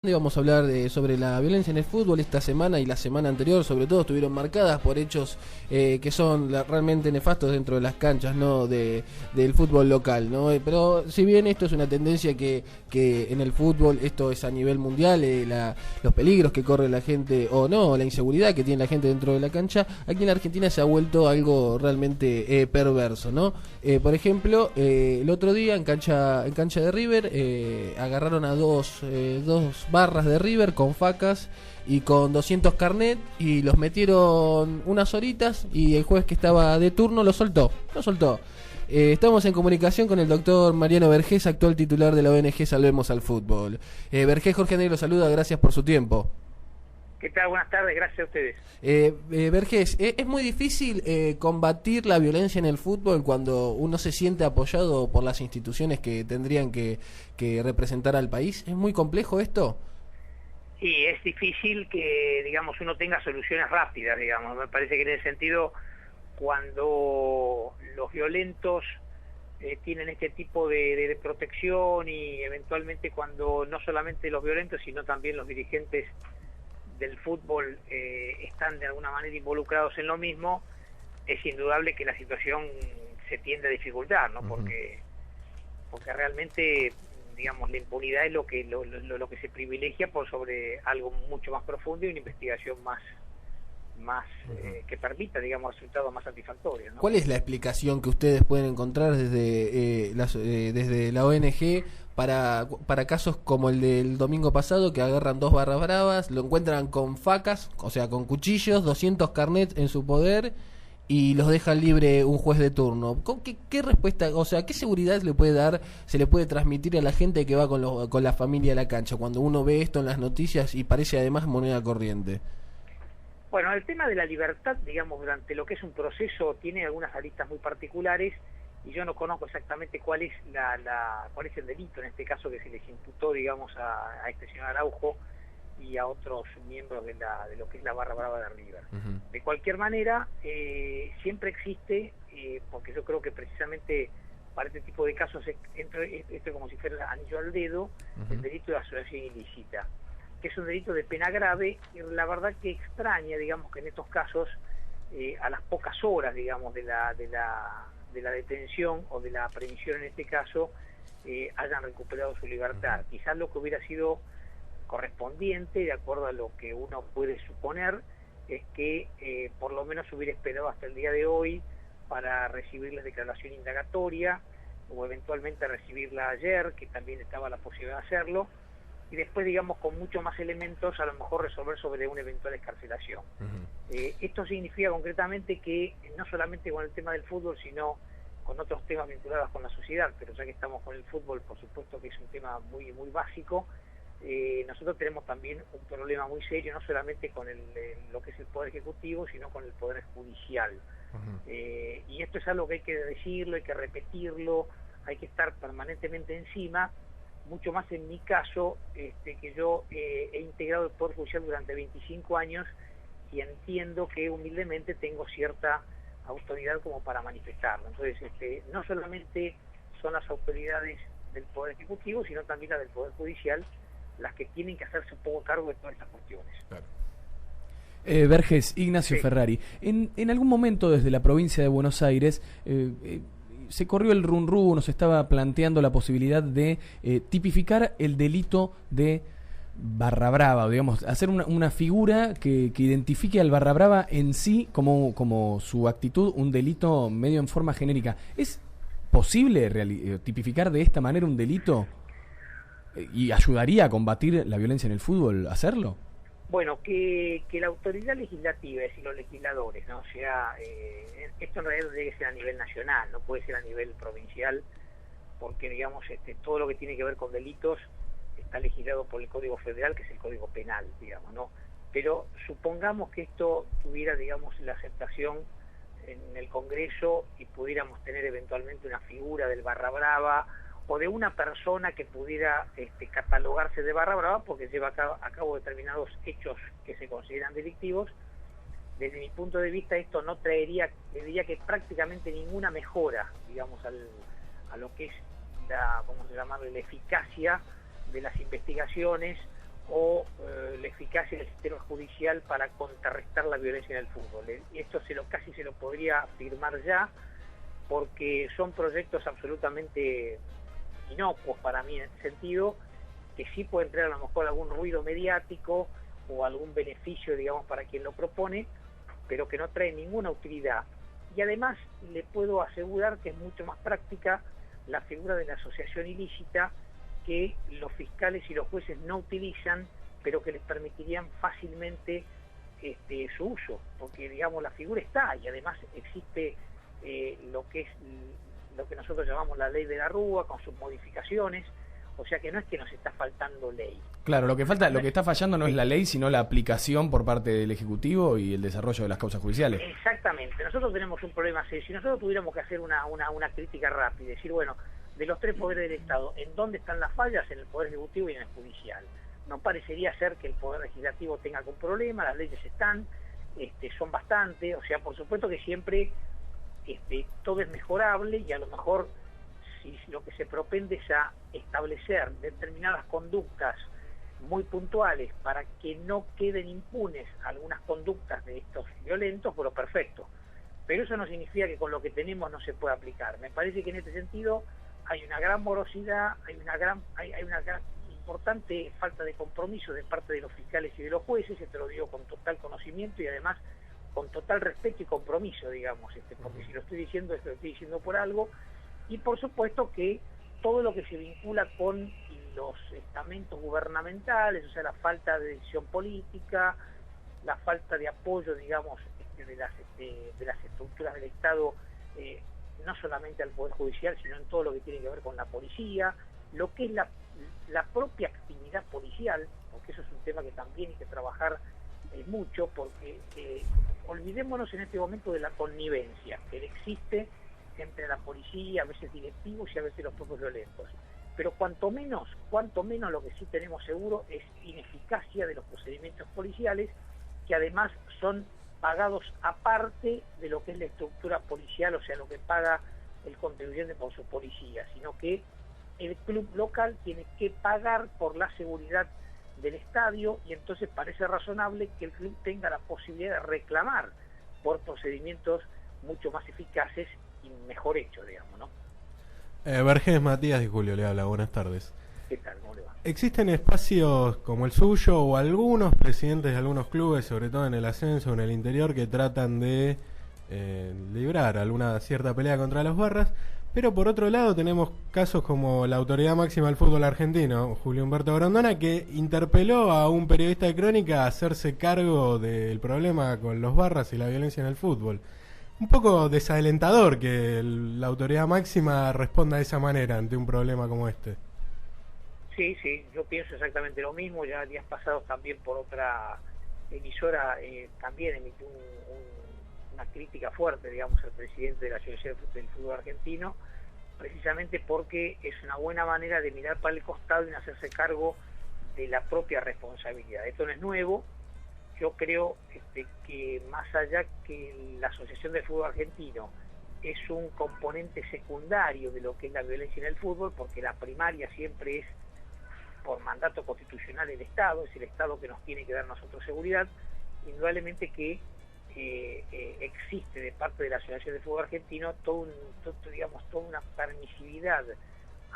Vamos a hablar sobre la violencia en el fútbol. Esta semana y la semana anterior sobre todo estuvieron marcadas por hechos que son realmente nefastos dentro de las canchas, ¿no? Del fútbol local, ¿no? Pero si bien esto es una tendencia que en el fútbol, esto es a nivel mundial, los peligros que corre la gente o no, la inseguridad que tiene la gente dentro de la cancha, aquí en la Argentina se ha vuelto algo realmente perverso, ¿no? Por ejemplo, el otro día en cancha de River agarraron a dos barras de River con facas y con 200 carnet y los metieron unas horitas y el juez que estaba de turno lo soltó. Estamos en comunicación con el doctor Mariano Vergés, actual titular de la ONG Salvemos al Fútbol. Vergés, Jorge Negro saluda, gracias por su tiempo. ¿Qué tal? Buenas tardes, gracias a ustedes. Vergés, ¿es muy difícil combatir la violencia en el fútbol cuando uno se siente apoyado por las instituciones que tendrían que representar al país? ¿Es muy complejo esto? Sí, es difícil que, digamos, uno tenga soluciones rápidas, digamos. Me parece que en ese sentido, cuando los violentos tienen este tipo de protección y eventualmente cuando no solamente los violentos, sino también los dirigentes del fútbol están de alguna manera involucrados en lo mismo, es indudable que la situación se tiende a dificultar, ¿no? Porque realmente, digamos, la impunidad es lo que se privilegia por sobre algo mucho más profundo y una investigación más que permita, digamos, resultados más satisfactorios, ¿no? ¿Cuál es la explicación que ustedes pueden encontrar desde la ONG para casos como el del domingo pasado, que agarran dos barras bravas, lo encuentran con facas, o sea, con cuchillos, 200 carnets en su poder y los deja libre un juez de turno? ¿Qué respuesta, o sea, qué seguridad se le puede transmitir a la gente que va con la familia a la cancha cuando uno ve esto en las noticias y parece además moneda corriente? Bueno, el tema de la libertad, digamos, durante lo que es un proceso, tiene algunas aristas muy particulares y yo no conozco exactamente cuál es cuál es el delito en este caso que se les imputó, digamos, a este señor Araujo y a otros miembros de lo que es la barra brava de River. De cualquier manera, siempre existe, porque yo creo que precisamente para este tipo de casos esto como si fuera anillo al dedo, el delito de asociación ilícita, que es un delito de pena grave, y la verdad que extraña, digamos, que en estos casos, a las pocas horas, digamos, de la detención o de la aprehensión en este caso, hayan recuperado su libertad. Quizás lo que hubiera sido correspondiente, de acuerdo a lo que uno puede suponer, es que por lo menos hubiera esperado hasta el día de hoy para recibir la declaración indagatoria, o eventualmente recibirla ayer, que también estaba la posibilidad de hacerlo, y después, digamos, con muchos más elementos, a lo mejor resolver sobre una eventual excarcelación. Esto significa concretamente que no solamente con el tema del fútbol, sino con otros temas vinculados con la sociedad, pero ya que estamos con el fútbol, por supuesto que es un tema muy básico, nosotros tenemos también un problema muy serio, no solamente con lo que es el Poder Ejecutivo, sino con el Poder Judicial. Y esto es algo que hay que decirlo, hay que repetirlo, hay que estar permanentemente encima, mucho más en mi caso, que yo he integrado el Poder Judicial durante 25 años y entiendo que humildemente tengo cierta autoridad como para manifestarlo. Entonces, no solamente son las autoridades del Poder Ejecutivo, sino también las del Poder Judicial las que tienen que hacerse un poco cargo de todas estas cuestiones. Claro. Vergés, Ignacio Ferrari, en algún momento desde la provincia de Buenos Aires se corrió el run, se estaba planteando la posibilidad de tipificar el delito de barra brava, digamos, hacer una figura que identifique al barra brava en sí como su actitud, un delito medio en forma genérica. ¿Es posible tipificar de esta manera un delito y ayudaría a combatir la violencia en el fútbol hacerlo? Bueno, que la autoridad legislativa, es decir, los legisladores, ¿no? O sea, esto en realidad debe ser a nivel nacional, no puede ser a nivel provincial, porque, digamos, todo lo que tiene que ver con delitos está legislado por el Código Federal, que es el Código Penal, digamos, ¿no? Pero supongamos que esto tuviera, digamos, la aceptación en el Congreso y pudiéramos tener eventualmente una figura del barra brava o de una persona que pudiera catalogarse de barra brava porque lleva a cabo determinados hechos que se consideran delictivos. Desde mi punto de vista, esto no traería, diría que prácticamente ninguna mejora, digamos, a lo que es la eficacia de las investigaciones o la eficacia del sistema judicial para contrarrestar la violencia en el fútbol. Y esto casi se lo podría afirmar ya, porque son proyectos absolutamente inocuos para mí en ese sentido, que sí pueden traer a lo mejor algún ruido mediático o algún beneficio, digamos, para quien lo propone, pero que no trae ninguna utilidad. Y además le puedo asegurar que es mucho más práctica la figura de la asociación ilícita, que los fiscales y los jueces no utilizan, pero que les permitirían fácilmente su uso, porque digamos la figura está, y además existe lo que nosotros llamamos la ley de la Rúa, con sus modificaciones, o sea que no es que nos está faltando ley. Claro, lo que está fallando no es la ley, sino la aplicación por parte del Ejecutivo y el desarrollo de las causas judiciales. Exactamente, nosotros tenemos un problema así. Si nosotros tuviéramos que hacer una crítica rápida, decir, bueno, de los tres poderes del Estado, ¿en dónde están las fallas? En el Poder Ejecutivo y en el Judicial. No parecería ser que el Poder Legislativo tenga algún problema, las leyes están, son bastante, o sea, por supuesto que siempre todo es mejorable, y a lo mejor si lo que se propende es a establecer determinadas conductas muy puntuales para que no queden impunes algunas conductas de estos violentos, bueno, perfecto. Pero eso no significa que con lo que tenemos no se pueda aplicar. Me parece que en este sentido hay una gran morosidad, hay una gran importante falta de compromiso de parte de los fiscales y de los jueces, esto lo digo con total conocimiento y además con total respeto y compromiso, digamos, porque si lo estoy diciendo, esto lo estoy diciendo por algo. Y por supuesto que todo lo que se vincula con los estamentos gubernamentales, o sea, la falta de decisión política, la falta de apoyo, digamos, de las estructuras del Estado, no solamente al Poder Judicial, sino en todo lo que tiene que ver con la policía, lo que es la propia actividad policial, porque eso es un tema que también hay que trabajar mucho, porque olvidémonos en este momento de la connivencia que existe entre la policía, a veces directivos y a veces los propios violentos. Pero cuanto menos lo que sí tenemos seguro es ineficacia de los procedimientos policiales, que además son pagados aparte de lo que es la estructura policial, o sea, lo que paga el contribuyente por su policía, sino que el club local tiene que pagar por la seguridad del estadio, y entonces parece razonable que el club tenga la posibilidad de reclamar por procedimientos mucho más eficaces y mejor hechos, digamos, ¿no? Vergés, Matías de Julio le habla, buenas tardes. ¿Qué tal? ¿Cómo le va? ¿Existen espacios como el suyo o algunos presidentes de algunos clubes, sobre todo en el ascenso o en el interior, que tratan de librar alguna cierta pelea contra los barras? Pero por otro lado tenemos casos como la autoridad máxima del fútbol argentino, Julio Humberto Grondona, que interpeló a un periodista de Crónica a hacerse cargo del problema con los barras y la violencia en el fútbol. Un poco desalentador que la autoridad máxima responda de esa manera ante un problema como este. Sí, yo pienso exactamente lo mismo. Ya días pasados también por otra emisora también emitió una crítica fuerte, digamos, al presidente de la Asociación del Fútbol Argentino, precisamente porque es una buena manera de mirar para el costado y no hacerse cargo de la propia responsabilidad. Esto no es nuevo. Yo creo que más allá que la Asociación del Fútbol Argentino es un componente secundario de lo que es la violencia en el fútbol, porque la primaria siempre es por mandato constitucional el Estado, es el Estado que nos tiene que dar nosotros seguridad, indudablemente que existe de parte de la Asociación del Fútbol Argentino toda una permisividad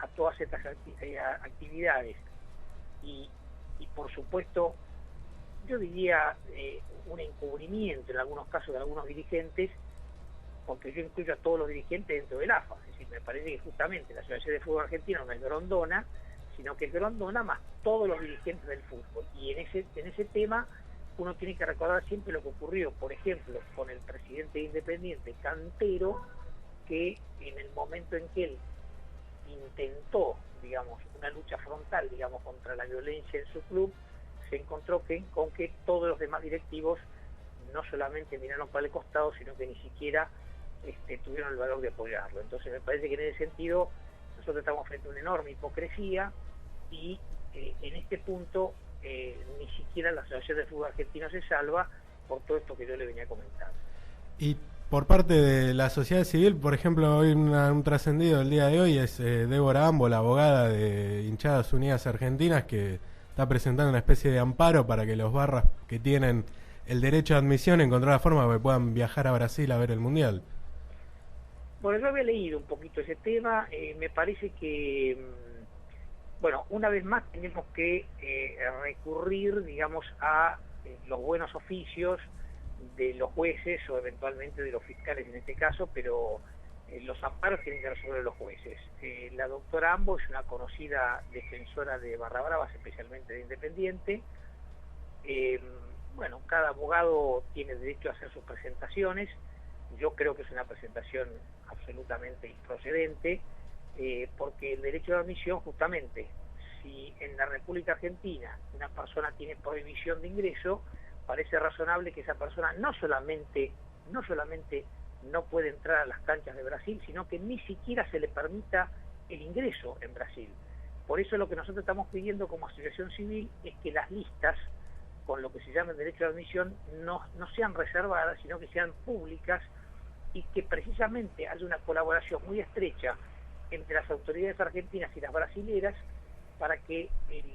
a todas estas actividades y por supuesto yo diría un encubrimiento en algunos casos de algunos dirigentes, porque yo incluyo a todos los dirigentes dentro del AFA. Es decir, me parece que justamente la Asociación de Fútbol Argentino no es Grondona, sino que es Grondona más todos los dirigentes del fútbol. Y en ese tema uno tiene que recordar siempre lo que ocurrió, por ejemplo, con el presidente de Independiente, Cantero, que en el momento en que él intentó, digamos, una lucha frontal, digamos, contra la violencia en su club, se encontró con que todos los demás directivos no solamente miraron para el costado, sino que ni siquiera tuvieron el valor de apoyarlo. Entonces me parece que en ese sentido nosotros estamos frente a una enorme hipocresía y en este punto ni siquiera la Asociación de Fútbol Argentino se salva por todo esto que yo le venía comentando. Y por parte de la sociedad civil, por ejemplo, hoy un trascendido el día de hoy es Débora Ambo, la abogada de Hinchadas Unidas Argentinas, que está presentando una especie de amparo para que los barras que tienen el derecho de admisión encontrar la forma de que puedan viajar a Brasil a ver el Mundial. Bueno, yo había leído un poquito ese tema, me parece que, bueno, una vez más tenemos que recurrir, digamos, a los buenos oficios de los jueces o eventualmente de los fiscales en este caso, pero los amparos tienen que resolver los jueces. La doctora Ambo es una conocida defensora de barra bravas, especialmente de Independiente. Bueno, cada abogado tiene derecho a hacer sus presentaciones. Yo creo que es una presentación absolutamente improcedente, porque el derecho de admisión, justamente, si en la República Argentina una persona tiene prohibición de ingreso, parece razonable que esa persona no solamente no puede entrar a las canchas de Brasil, sino que ni siquiera se le permita el ingreso en Brasil. Por eso lo que nosotros estamos pidiendo como asociación civil es que las listas, con lo que se llama el derecho de admisión, no sean reservadas, sino que sean públicas, y que precisamente haya una colaboración muy estrecha entre las autoridades argentinas y las brasileras, para que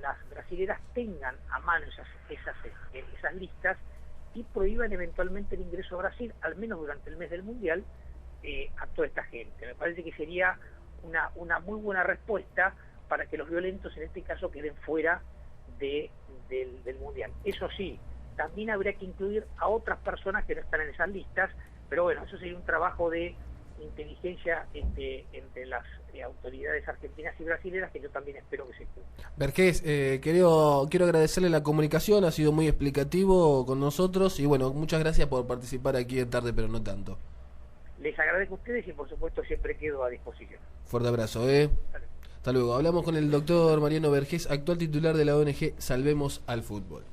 las brasileras tengan a mano esas listas y prohíban eventualmente el ingreso a Brasil, al menos durante el mes del Mundial, a toda esta gente. Me parece que sería una muy buena respuesta para que los violentos en este caso queden fuera del Mundial. Eso sí, también habría que incluir a otras personas que no están en esas listas, pero bueno, eso sería un trabajo de inteligencia entre las autoridades argentinas y brasileras, que yo también espero que se cumpla. Vergés, quiero agradecerle la comunicación, ha sido muy explicativo con nosotros y bueno, muchas gracias por participar aquí en Tarde pero no tanto. Les agradezco a ustedes y por supuesto siempre quedo a disposición. Fuerte abrazo, Hasta luego. Hablamos con el doctor Mariano Vergés, actual titular de la ONG Salvemos al Fútbol.